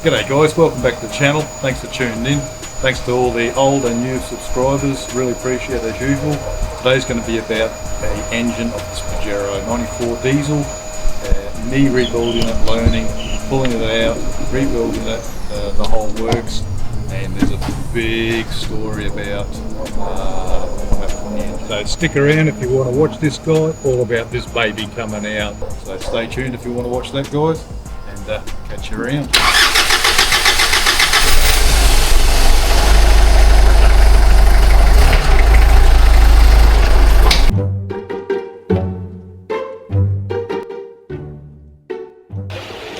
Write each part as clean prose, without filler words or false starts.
G'day guys, welcome back to the channel. Thanks for tuning in. Thanks to all the old and new subscribers, really appreciate it as usual. Today's going to be about the engine of this Pajero 94 diesel, me rebuilding it, learning, pulling it out, rebuilding it, the whole works, and there's a big story about the engine. So stick around if you want to watch this guy, all about this baby coming out. So stay tuned if you want to watch that guys, and catch you around.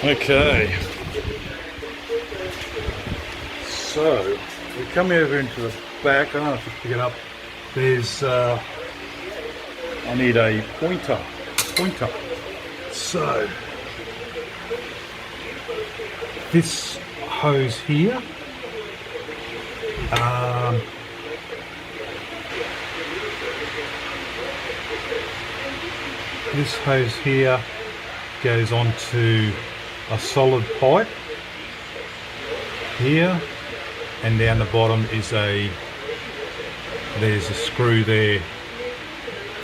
Okay, so we come over into the back. I don't know if you pick it up. There's I need a pointer. So this hose here, goes onto a solid pipe here, and down the bottom is there's a screw there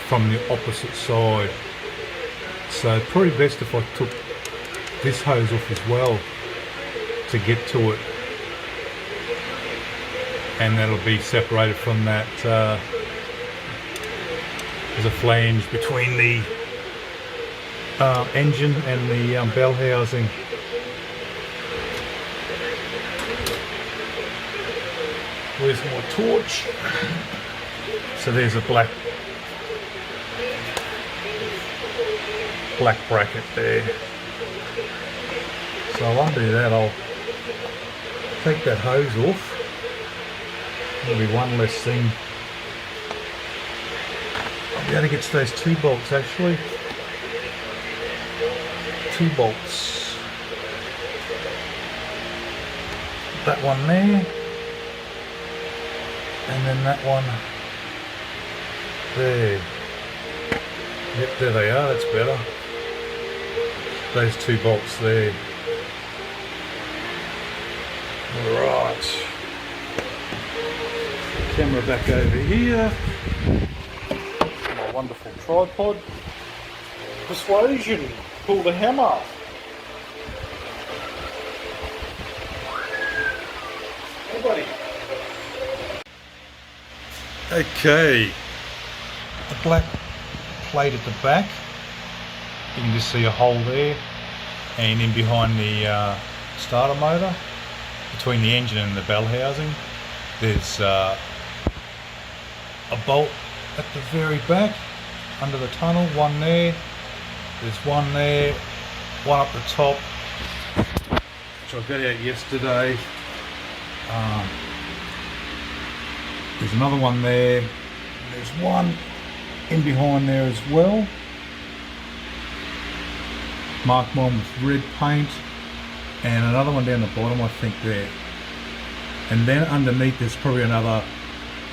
from the opposite side. So probably best if I took this hose off as well to get to it, and that'll be separated from that. There's a flange between the engine and the bell housing. Where's my torch? So there's a black bracket there. So I'll undo that. I'll take that hose off. There'll be one less thing. I'll be able to get to those two bolts actually. Two bolts. That one there, and then that one there. Yep, there they are, that's better. Those two bolts there. Right. Camera back over here. My wonderful tripod. Persuasion. Pull the hammer. Hey buddy. Okay. The black plate at the back. You can just see a hole there, and in behind the starter motor, between the engine and the bell housing, there's a bolt at the very back under the tunnel. One there. There's one there, one up the top, which I got out yesterday. There's another one there. There's one in behind there as well. Marked mine with red paint, and another one down the bottom, I think there. And then underneath there's probably another,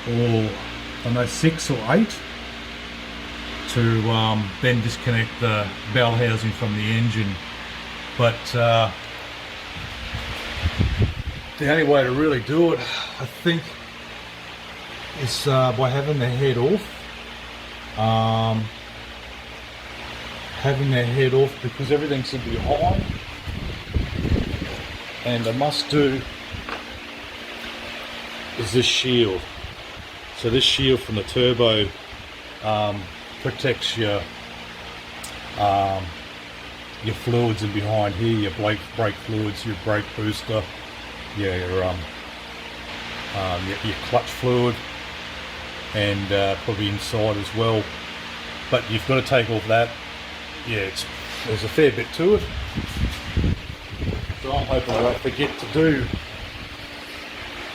I don't know, 6 or 8. To then disconnect the bell housing from the engine. But the only way to really do it, I think, is by having the head off. Having their head off, because everything's behind, and a must do is this shield. So this shield from the turbo protects your fluids in behind here, your brake fluids, your brake booster, your clutch fluid, and probably inside as well. But you've got to take off that. Yeah, there's a fair bit to it. So I'm hoping I don't forget to do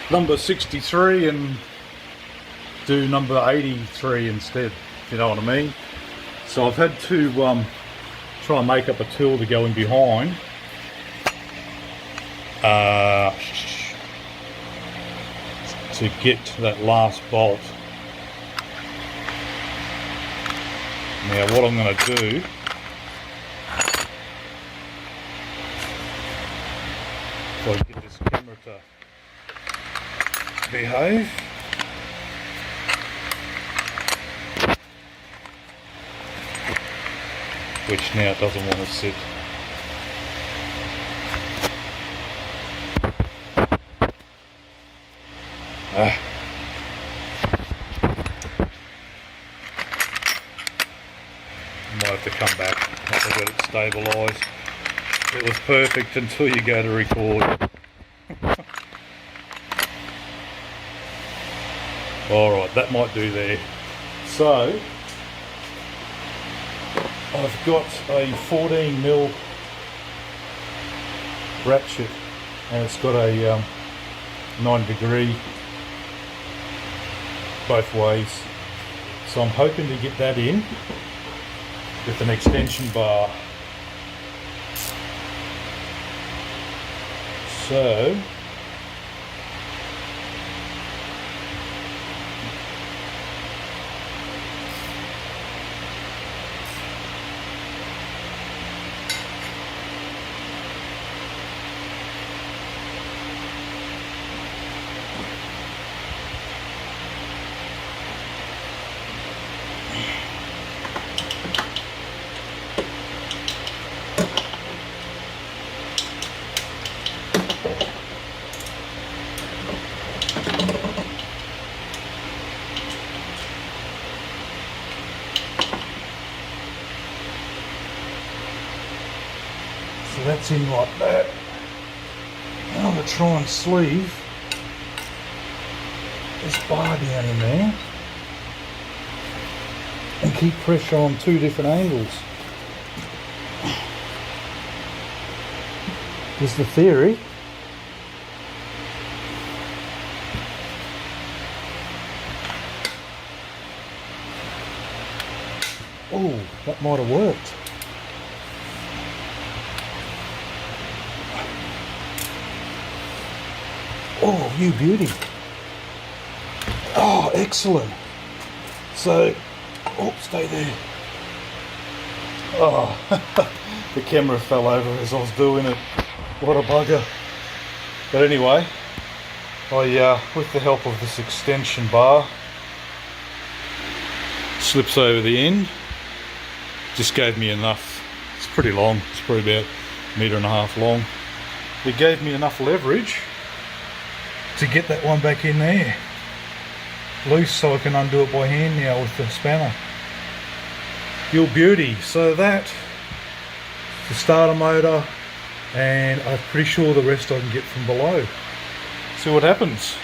number 63 and do number 83 instead. You know what I mean? So I've had to try and make up a tool to go in behind to get to that last bolt. Now what I'm going to do, So I can get this camera to behave. Which now doesn't want to sit. Might have to come back once I got it stabilised. It was perfect until you go to record. Alright, that might do there. So, I've got a 14mm ratchet and it's got a 9° both ways. So I'm hoping to get that in with an extension bar. So that's in like that. And I'm going to try and sleeve this bar down in there and keep pressure on 2 different angles. Is the theory. Oh, that might have worked. Oh, you beauty. Oh, excellent. So, oh, stay there. Oh, the camera fell over as I was doing it. What a bugger. But anyway, with the help of this extension bar, slips over the end, just gave me enough. It's pretty long, it's probably about 1.5 meters long. It gave me enough leverage to get that one back in there loose so I can undo it by hand now with the spanner. Your beauty. So that, the starter motor, and I'm pretty sure the rest I can get from below. See what happens.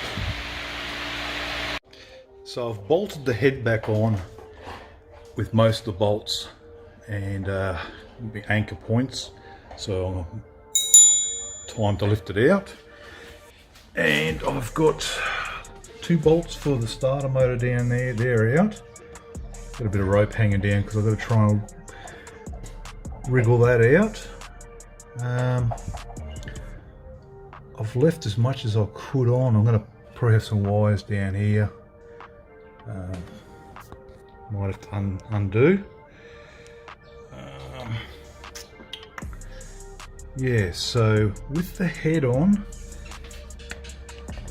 So I've bolted the head back on with most of the bolts and the anchor points, so time to lift it out. And I've got 2 bolts for the starter motor down there, they're out. Got a bit of rope hanging down because I've got to try and wriggle that out. I've left as much as I could on. I'm going to probably have some wires down here. Might have to undo. Yeah, so with the head on,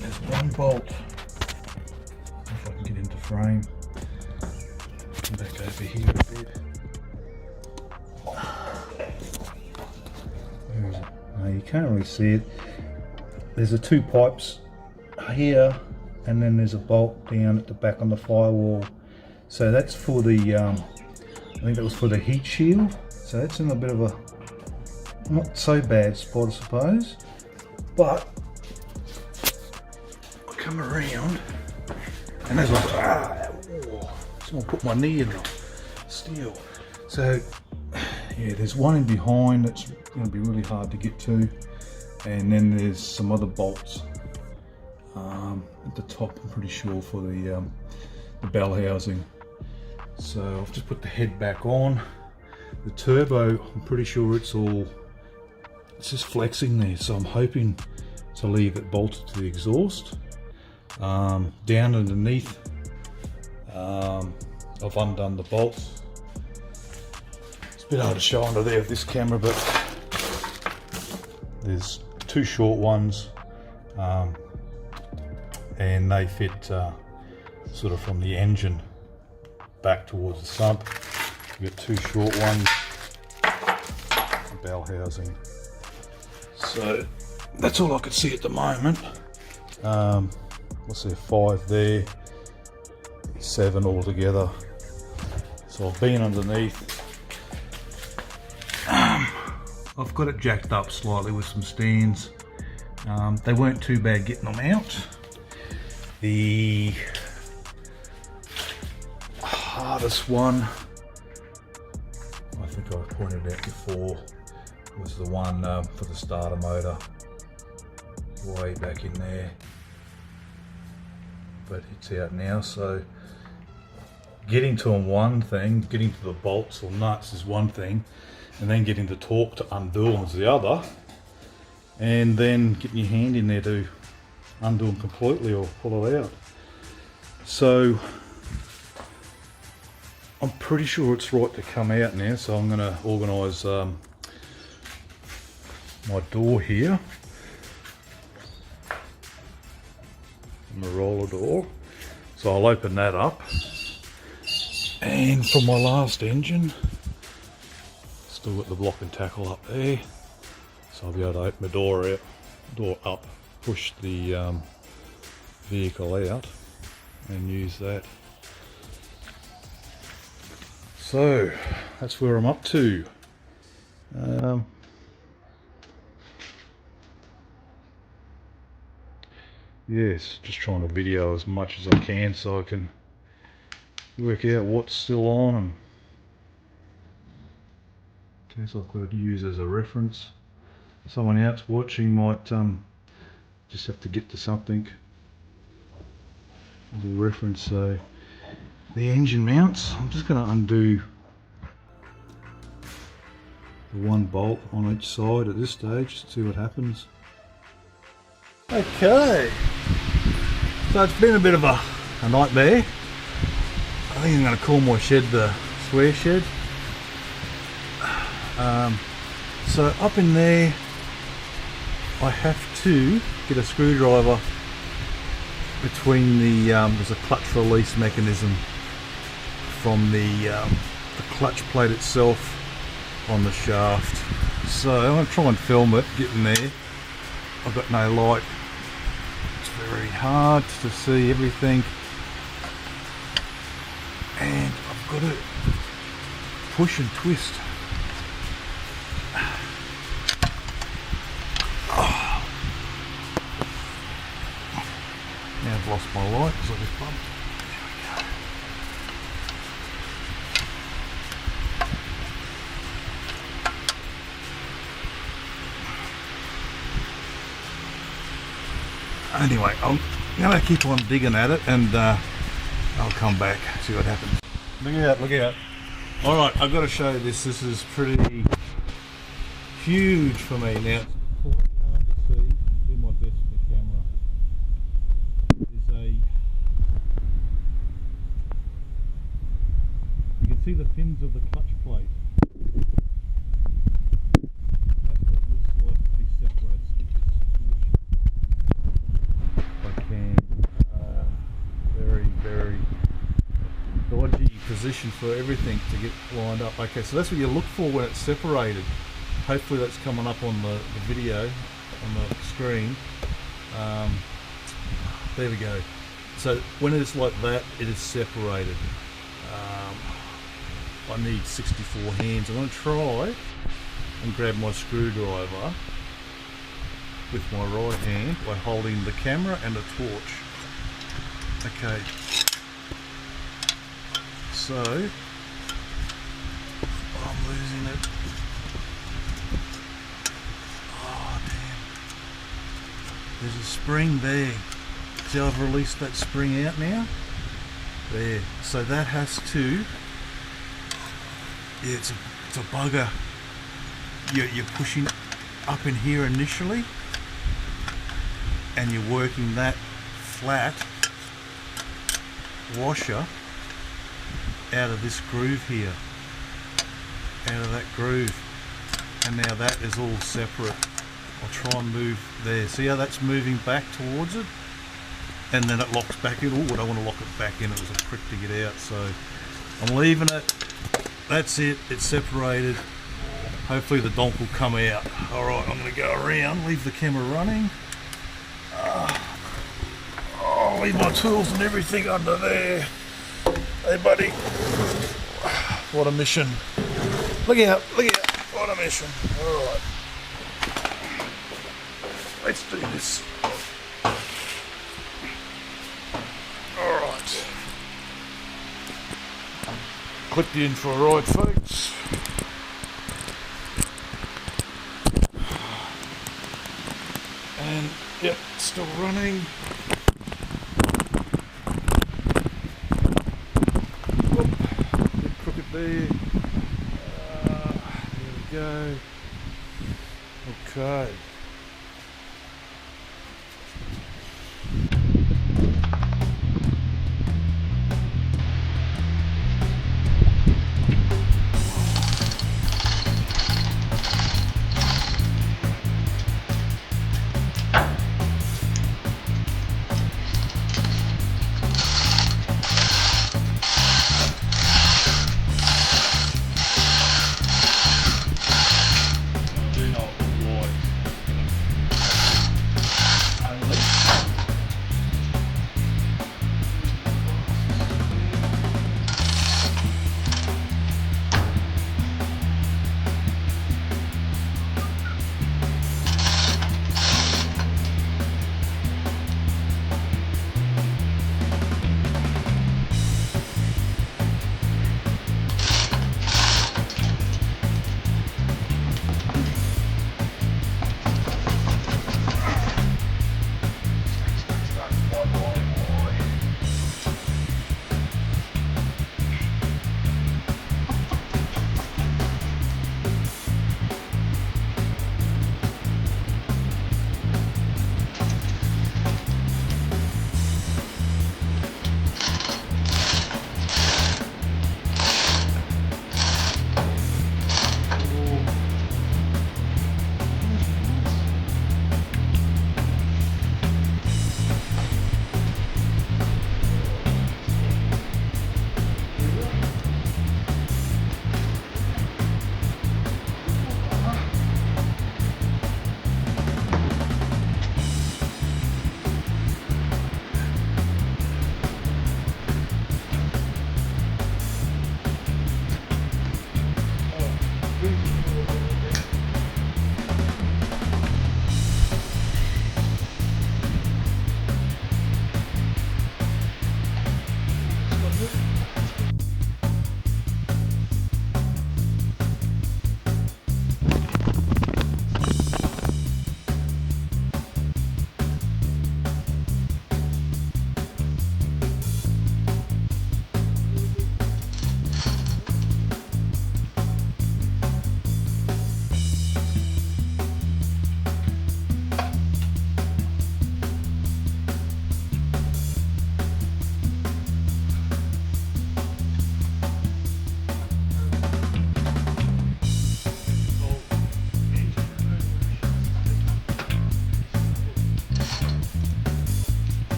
there's 1 bolt. If I can get into frame. Come back over here a bit. Where is it? No, you can't really see it. There's 2 pipes here, and then there's a bolt down at the back on the firewall. So that's for the, I think that was for the heat shield. So that's in a bit of a not so bad spot, I suppose. But I come around, and there's like, someone put my knee in the steel. So yeah, there's one in behind that's going to be really hard to get to, and then there's some other bolts at the top, I'm pretty sure, for the bell housing. So I've just put the head back on. The turbo, I'm pretty sure it's just flexing there, so I'm hoping to leave it bolted to the exhaust. Down underneath, I've undone the bolts. It's a bit hard to show under there with this camera, but there's two short ones, and they fit sort of from the engine back towards the sump. We've got two short ones, bell housing. So that's all I could see at the moment. What's there, 5 there, 7 altogether. So I've been underneath. I've got it jacked up slightly with some stands. They weren't too bad getting them out. The hardest one, I think I pointed out before, was the one for the starter motor, way back in there, but it's out now. So getting to them one thing, getting to the bolts or nuts is one thing, and then getting the torque to undo them is the other, and then getting your hand in there to undo them completely or pull it out. So I'm pretty sure it's right to come out now, so I'm going to organise my door here, my roller door. So I'll open that up, and from my last engine, still got the block and tackle up there, so I'll be able to open the door up, push the vehicle out and use that. So that's where I'm up to. Yes, just trying to video as much as I can so I can work out what's still on, and in case I've got to use as a reference. Someone else watching might just have to get to something as a reference. So the engine mounts, I'm just going to undo the one bolt on each side at this stage, see what happens. Okay, so it's been a bit of a nightmare. I think I'm going to call my shed the swear shed. So up in there I have to get a screwdriver between the there's a clutch release mechanism from the clutch plate itself on the shaft. So I'm going to try and film it getting there. I've got no light, it's very hard to see everything, and I've got to push and twist. Now I've lost my light because I just bumped. There we go. Anyway, I'm going to keep on digging at it, and I'll come back, see what happens. Look out, look out. Alright, I've got to show you this. This is pretty huge for me now. It's quite hard to see. Do my best with the camera. You can see the fins of the clutch plate. That's what it looks like to be separated. I can. Very, very dodgy position for everything to get lined up. Okay, so that's what you look for when it's separated. Hopefully that's coming up on the video, on the screen. There we go. So when it's like that, it is separated. I need 64 hands. I'm going to try and grab my screwdriver with my right hand by holding the camera and the torch. Okay. So I'm losing it. Oh damn. There's a spring there. See, I've released that spring out now. There. So that has to, yeah, it's a bugger. You're pushing up in here initially, and you're working that flat washer out of this groove here, out of that groove, and now that is all separate. I'll try and move there. See how that's moving back towards it? And then it locks back in. Oh, I don't want to lock it back in. It was a prick to get out. So I'm leaving it. That's it. It's separated. Hopefully the donk will come out. Alright, I'm going to go around. Leave the camera running. I'll leave my tools and everything under there. Hey buddy. What a mission. Look out, look out. What a mission. Alright. Let's do this. Alright. Clip you in for a ride, folks. And yep, still running. Whoop, bit crooked there. There we go. Okay.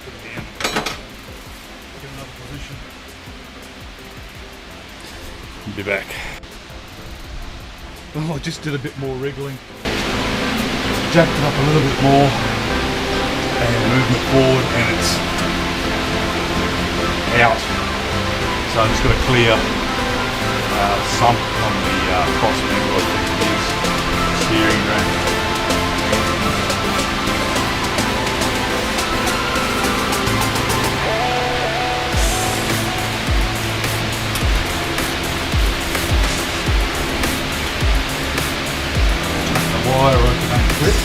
Put it down. Get another position. Be back. Oh, I just did a bit more wriggling. Jacked it up a little bit more and moved it forward, and it's out. So I'm just going to clear some on the cross member of the steering ring. Wire open and clip.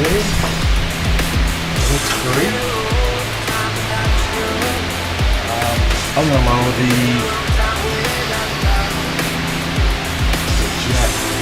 there. That's 3. I'm going to lower the jack.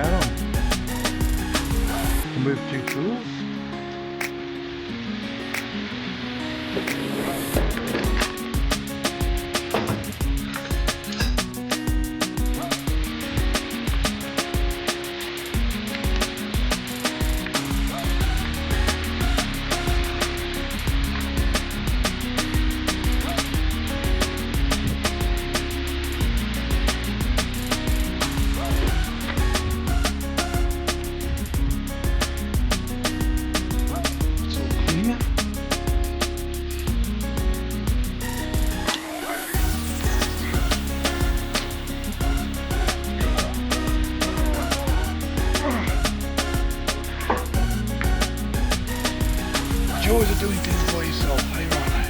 hat on. Remove 2 tools. Joys of doing things by yourself, hey Rano?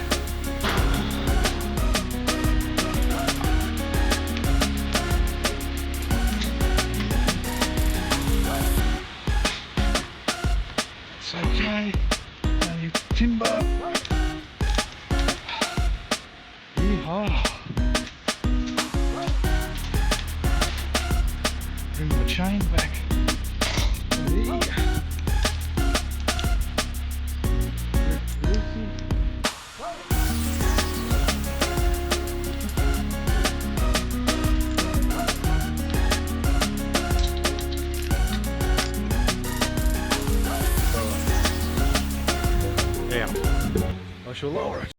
It's okay. Now you timber. Yeehaw. Bring the chain back. There. I shall lower it.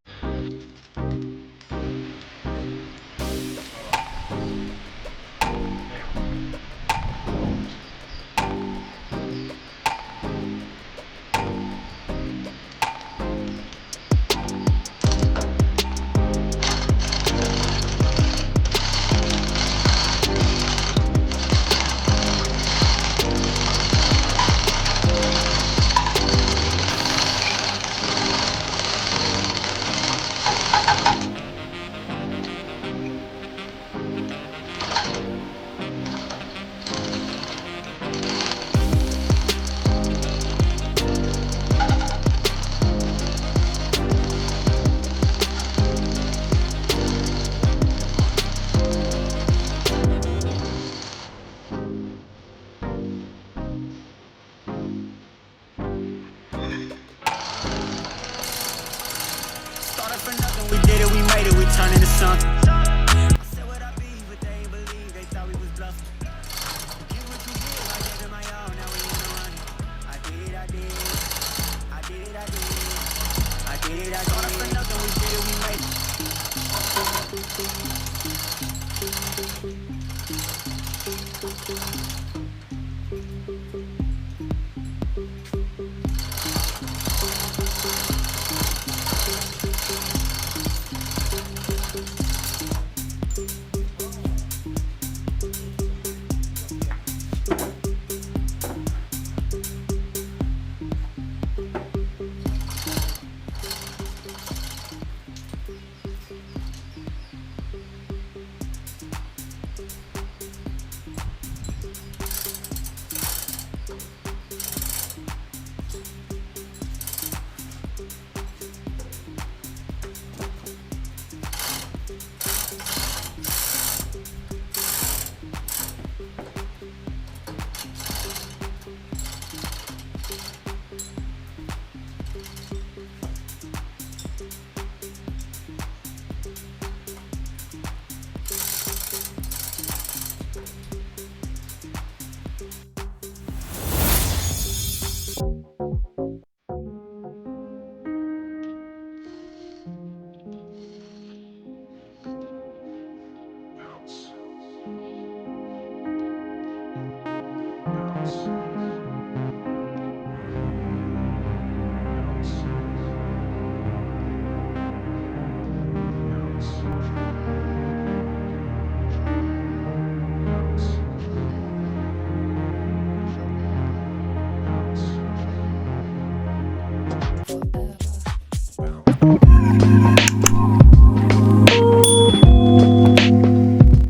We did it, we made it, we turned into something.